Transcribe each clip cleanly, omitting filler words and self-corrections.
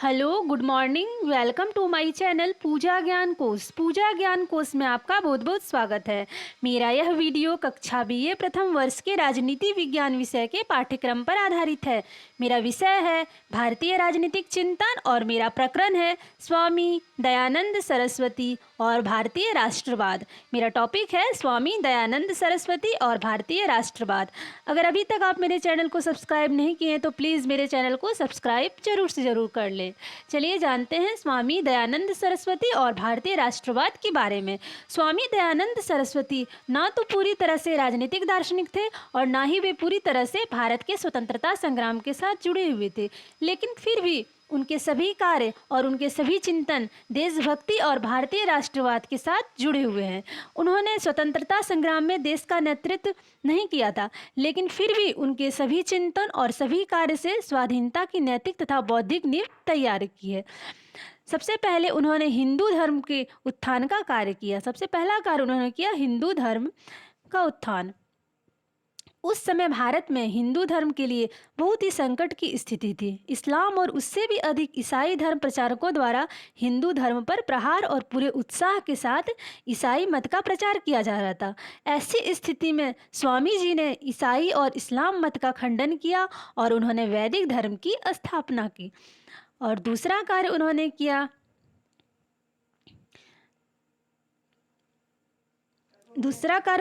Hello, good morning. Welcome to my channel Pooja Gyan Kosh. पूजा ज्ञान कोश में आपका बहुत बहुत स्वागत है। मेरा यह वीडियो कक्षा बीए प्रथम वर्ष के राजनीति विज्ञान विषय के पाठ्यक्रम पर आधारित है। मेरा विषय है भारतीय राजनीतिक चिंतन और मेरा प्रकरण है स्वामी दयानंद सरस्वती और भारतीय राष्ट्रवाद। मेरा टॉपिक है स्वामी दयानंद सरस्वती और भारतीय राष्ट्रवाद। अगर अभी तक आप मेरे चैनल को सब्सक्राइब नहीं किए हैं तो प्लीज़ मेरे चैनल को सब्सक्राइब जरूर से ज़रूर कर लें। चलिए जानते हैं स्वामी दयानंद सरस्वती और भारतीय राष्ट्रवाद के बारे में। स्वामी दयानंद सरस्वती ना तो पूरी तरह से राजनीतिक दार्शनिक थे और ना ही वे पूरी तरह से भारत के स्वतंत्रता संग्राम के साथ जुड़े हुए थे, लेकिन फिर भी उनके सभी कार्य और उनके सभी चिंतन देशभक्ति और भारतीय राष्ट्रवाद के साथ जुड़े हुए हैं। उन्होंने स्वतंत्रता संग्राम में देश का नेतृत्व नहीं किया था, लेकिन फिर भी उनके सभी चिंतन और सभी कार्य से स्वाधीनता की नैतिक तथा बौद्धिक नींव तैयार की है। सबसे पहले उन्होंने हिंदू धर्म के उत्थान का कार्य किया। सबसे पहला कार्य उन्होंने किया हिंदू धर्म का उत्थान। उस समय भारत में हिंदू धर्म के लिए बहुत ही संकट की स्थिति थी। इस्लाम और उससे भी अधिक ईसाई धर्म प्रचारकों द्वारा हिंदू धर्म पर प्रहार और पूरे उत्साह के साथ ईसाई मत का प्रचार किया जा रहा था। ऐसी स्थिति में स्वामी जी ने ईसाई और इस्लाम मत का खंडन किया और उन्होंने वैदिक धर्म की स्थापना की। और दूसरा कार्य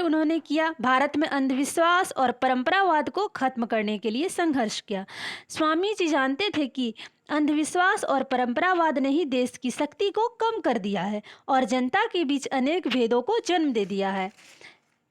उन्होंने किया भारत में अंधविश्वास और परंपरावाद को खत्म करने के लिए संघर्ष किया। स्वामी जी जानते थे कि अंधविश्वास और परंपरावाद ने ही देश की शक्ति को कम कर दिया है और जनता के बीच अनेक भेदों को जन्म दे दिया है।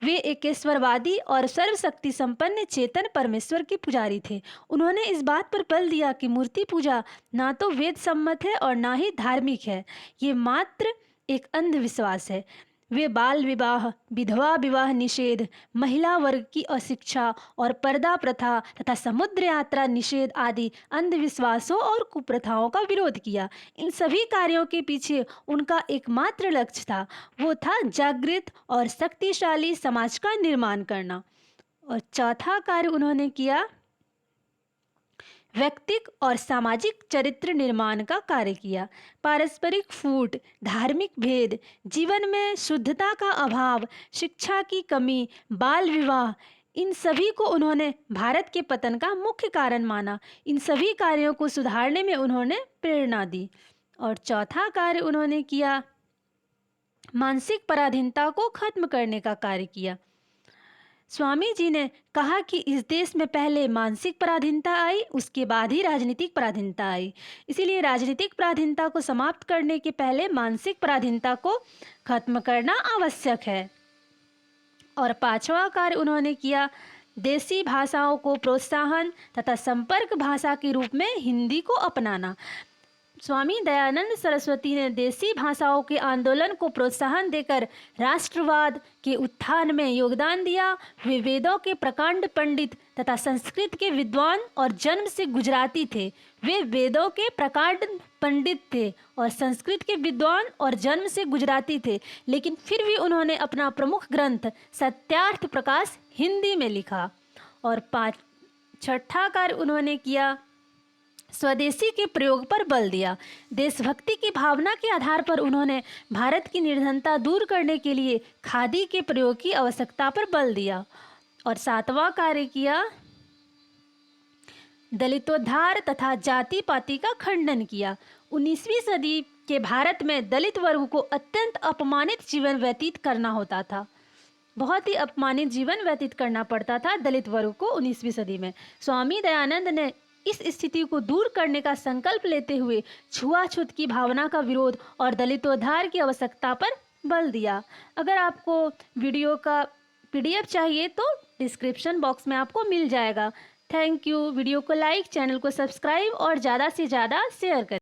वे एकेश्वरवादी और सर्वशक्ति संपन्न चेतन परमेश्वर के पुजारी थे। उन्होंने इस बात पर बल दिया कि मूर्ति पूजा ना तो वेद सम्मत है और ना ही धार्मिक है, ये मात्र एक अंधविश्वास है। वे बाल विवाह, विधवा विवाह निषेध, महिला वर्ग की अशिक्षा और पर्दा प्रथा तथा समुद्र यात्रा निषेध आदि अंधविश्वासों और कुप्रथाओं का विरोध किया। इन सभी कार्यों के पीछे उनका एकमात्र लक्ष्य था, वो था जागृत और शक्तिशाली समाज का निर्माण करना। और चौथा कार्य उन्होंने किया व्यक्तिक और सामाजिक चरित्र निर्माण का कार्य किया। पारस्परिक फूट, धार्मिक भेद, जीवन में शुद्धता का अभाव, शिक्षा की कमी, बाल विवाह, इन सभी को उन्होंने भारत के पतन का मुख्य कारण माना। इन सभी कार्यों को सुधारने में उन्होंने प्रेरणा दी। और चौथा कार्य उन्होंने किया मानसिक पराधीनता को खत्म करने का कार्य किया। स्वामी जी ने कहा कि इस देश में पहले मानसिक पराधीनता आई, उसके बाद ही राजनीतिक पराधीनता आई। इसीलिए राजनीतिक पराधीनता को समाप्त करने के पहले मानसिक पराधीनता को खत्म करना आवश्यक है। और पांचवा कार्य उन्होंने किया देसी भाषाओं को प्रोत्साहन तथा संपर्क भाषा के रूप में हिंदी को अपनाना। स्वामी दयानंद सरस्वती ने देसी भाषाओं के आंदोलन को प्रोत्साहन देकर राष्ट्रवाद के उत्थान में योगदान दिया। वे वेदों के प्रकांड पंडित तथा संस्कृत के विद्वान और जन्म से गुजराती थे। वे वेदों के प्रकांड पंडित थे और संस्कृत के विद्वान और जन्म से गुजराती थे, लेकिन फिर भी उन्होंने अपना प्रमुख ग्रंथ सत्यार्थ प्रकाश हिंदी में लिखा। और छठा कार्य उन्होंने किया स्वदेशी के प्रयोग पर बल दिया। देशभक्ति की भावना के आधार पर उन्होंने भारत की निर्धनता दूर करने के लिए खादी के प्रयोग की आवश्यकता पर बल दिया। और सातवां कार्य किया दलितोद्धार तथा जाति पाति का खंडन किया। 19वीं सदी के भारत में दलित वर्ग को अत्यंत अपमानित जीवन व्यतीत करना होता था। बहुत ही अपमानित जीवन व्यतीत करना पड़ता था दलित वर्ग को 19वीं सदी में। स्वामी दयानंद ने इस स्थिति को दूर करने का संकल्प लेते हुए छुआछूत की भावना का विरोध और दलितोद्धार की आवश्यकता पर बल दिया। अगर आपको वीडियो का PDF चाहिए तो डिस्क्रिप्शन बॉक्स में आपको मिल जाएगा। Thank you. वीडियो को लाइक, चैनल को सब्सक्राइब और ज़्यादा से ज़्यादा शेयर करें।